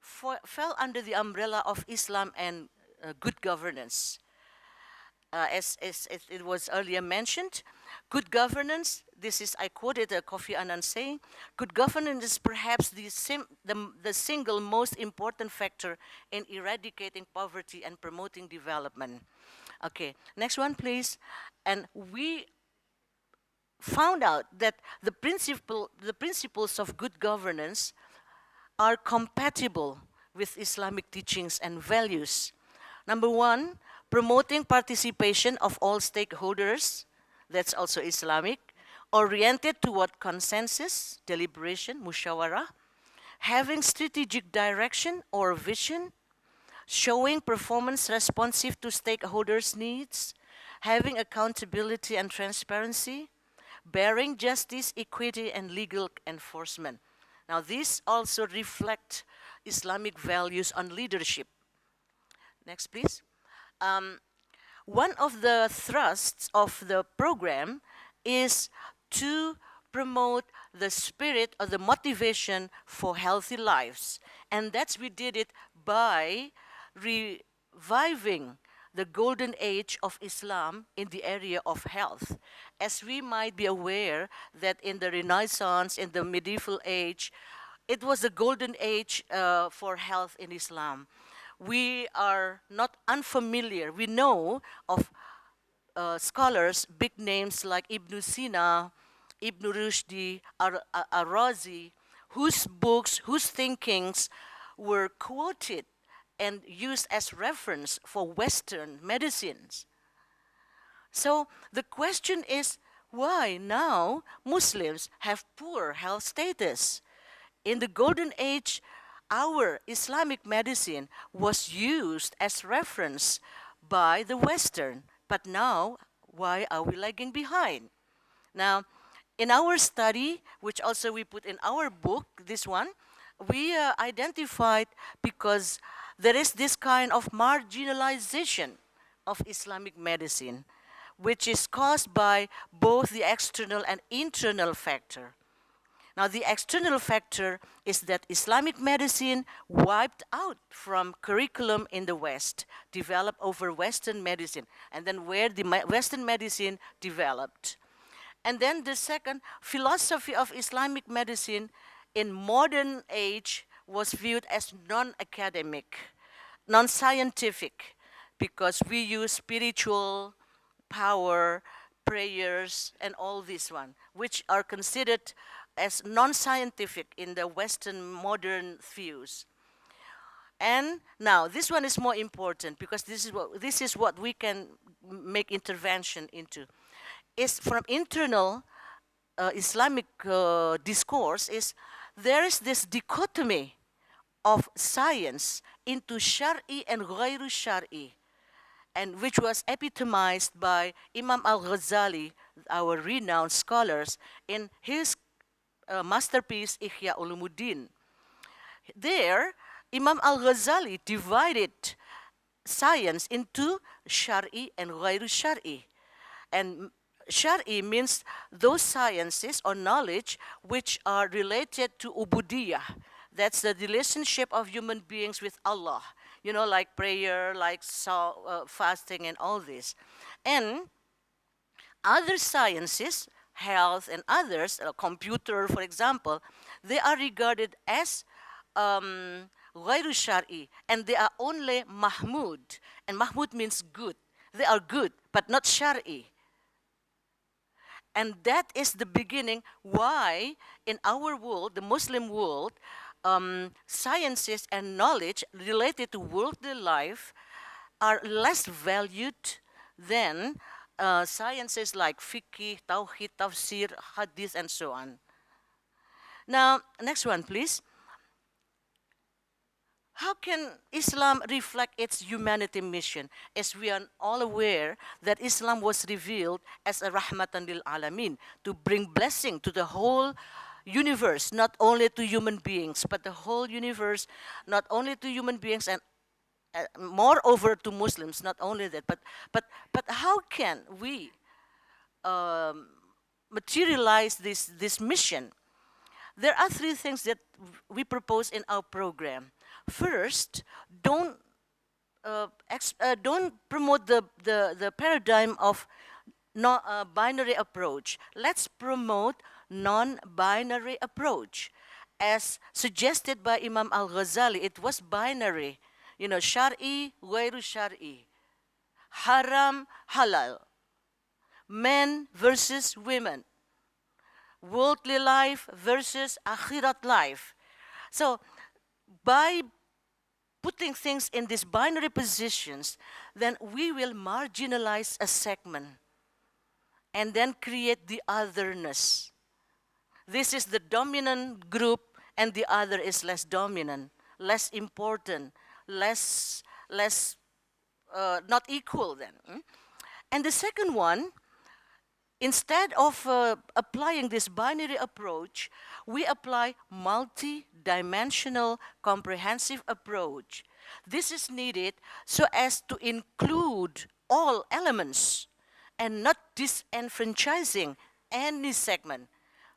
fell under the umbrella of Islam and good governance. As it was earlier mentioned, good governance, this is, I quoted Kofi Annan saying, good governance is perhaps the single most important factor in eradicating poverty and promoting development. Okay, next one, please. And we found out that the principles of good governance are compatible with Islamic teachings and values. Number one, promoting participation of all stakeholders, that's also Islamic, oriented toward consensus, deliberation, mushawara, having strategic direction or vision, showing performance responsive to stakeholders' needs, having accountability and transparency, bearing justice, equity, and legal enforcement. Now, these also reflect Islamic values on leadership. Next, please. One of the thrusts of the program is to promote the spirit or the motivation for healthy lives. And that's, we did it by reviving the golden age of Islam in the area of health. As we might be aware that in the Renaissance, in the medieval age, it was the golden age for health in Islam. We are not unfamiliar. We know of scholars, big names like Ibn Sina, Ibn Rushdi, Ar-Razi, whose books, whose thinkings were quoted and used as reference for Western medicines. So the question is, why now Muslims have poor health status? In the golden age, our Islamic medicine was used as reference by the Western, but now, why are we lagging behind? Now, in our study, which also we put in our book, this one, we identified because there is this kind of marginalization of Islamic medicine, which is caused by both the external and internal factor. Now, the external factor is that Islamic medicine wiped out from curriculum in the West, developed over Western medicine, and then where the Western medicine developed. And then the second, philosophy of Islamic medicine in modern age was viewed as non-academic, non-scientific, because we use spiritual power, prayers, and all this one, which are considered as non-scientific in the Western modern views. And now, this one is more important because this is what we can make intervention into. Is from internal Islamic discourse is there is this dichotomy of science into Shari and Ghairu Shari, and which was epitomized by Imam al-Ghazali, our renowned scholars, in his masterpiece Ihya Ulumuddin. There, Imam al-Ghazali divided science into Shari and Ghairu Shari. And Shari means those sciences or knowledge which are related to ubudiyah. That's the relationship of human beings with Allah. You know, like prayer, like fasting and all this. And other sciences, health and others, computer for example, they are regarded as ghairu shari, and they are only mahmud. And mahmud means good. They are good, but not shari. And that is the beginning why in our world, the Muslim world, sciences and knowledge related to worldly life are less valued than sciences like fiqh, tawhid, tafsir, hadith, and so on. Now, next one, please. How can Islam reflect its humanity mission? As we are all aware that Islam was revealed as a rahmatan lil alamin, to bring blessing to the whole universe, not only to human beings, but the whole universe, not only to human beings and moreover to Muslims, not only that, but how can we materialize this mission? There are three things that we propose in our program. First, don't promote the paradigm of no, binary approach. Let's promote non-binary approach. As suggested by Imam Al-Ghazali, it was binary. You know, Shari, Ghairu Shari, haram, halal, men versus women, worldly life versus akhirat life. So by putting things in these binary positions, then we will marginalize a segment and then create the otherness. This is the dominant group and the other is less dominant, less important, less not equal then. And the second one, instead of applying this binary approach, we apply multi-dimensional comprehensive approach. This is needed so as to include all elements and not disenfranchising any segment.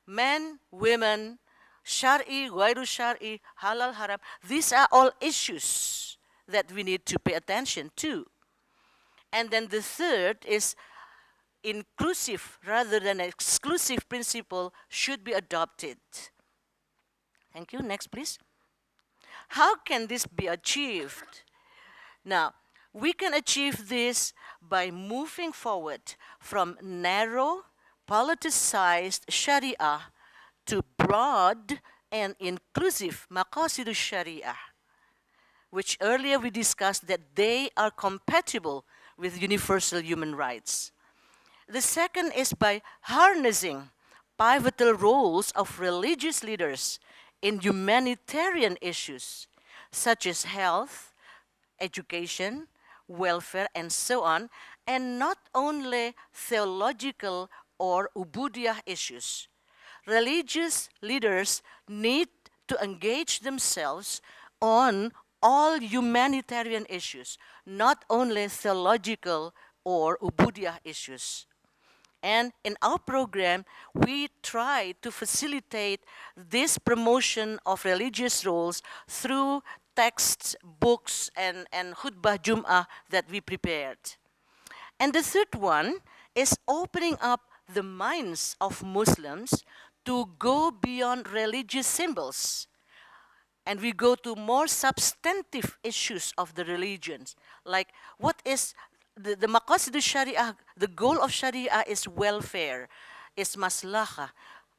Men, women, Shari, Ghairu Shari, Halal, Haram, these are all issues that we need to pay attention to. And then the third is inclusive rather than exclusive principle should be adopted. Thank you. Next, please. How can this be achieved? Now, we can achieve this by moving forward from narrow, politicized Sharia to broad and inclusive Maqasid Sharia, which earlier we discussed that they are compatible with universal human rights. The second is by harnessing pivotal roles of religious leaders in humanitarian issues such as health, education, welfare, and so on, and not only theological or ubudiyah issues. Religious leaders need to engage themselves on all humanitarian issues, not only theological or ubudiyah issues. And in our program, we try to facilitate this promotion of religious roles through texts, books, and khutbah Jum'ah that we prepared. And the third one is opening up the minds of Muslims to go beyond religious symbols. And we go to more substantive issues of the religions, like what is the maqasid sharia, the goal of Sharia is welfare, is maslaha.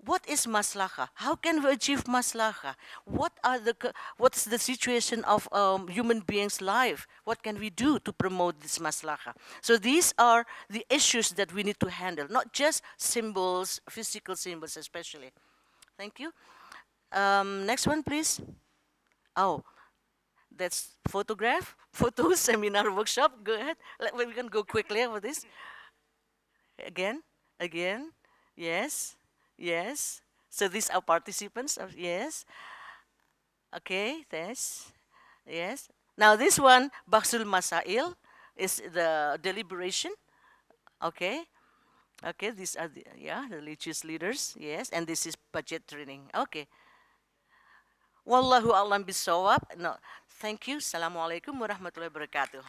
What is maslaha? How can we achieve maslaha? What's the situation of human beings' life? What can we do to promote this maslaha? So these are the issues that we need to handle, not just symbols, physical symbols especially. Thank you. Next one, please. Oh, that's photo seminar workshop. Go ahead. We can go quickly over this. Again, yes, yes. So these are participants. Yes. Okay, yes. Now this one, Baksul Masail, is the deliberation. Okay. Okay, these are the religious leaders. Yes, and this is budget training. Okay. Wallahu a'lam bisawab. No, thank you. Assalamualaikum warahmatullahi wabarakatuh.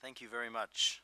Thank you very much.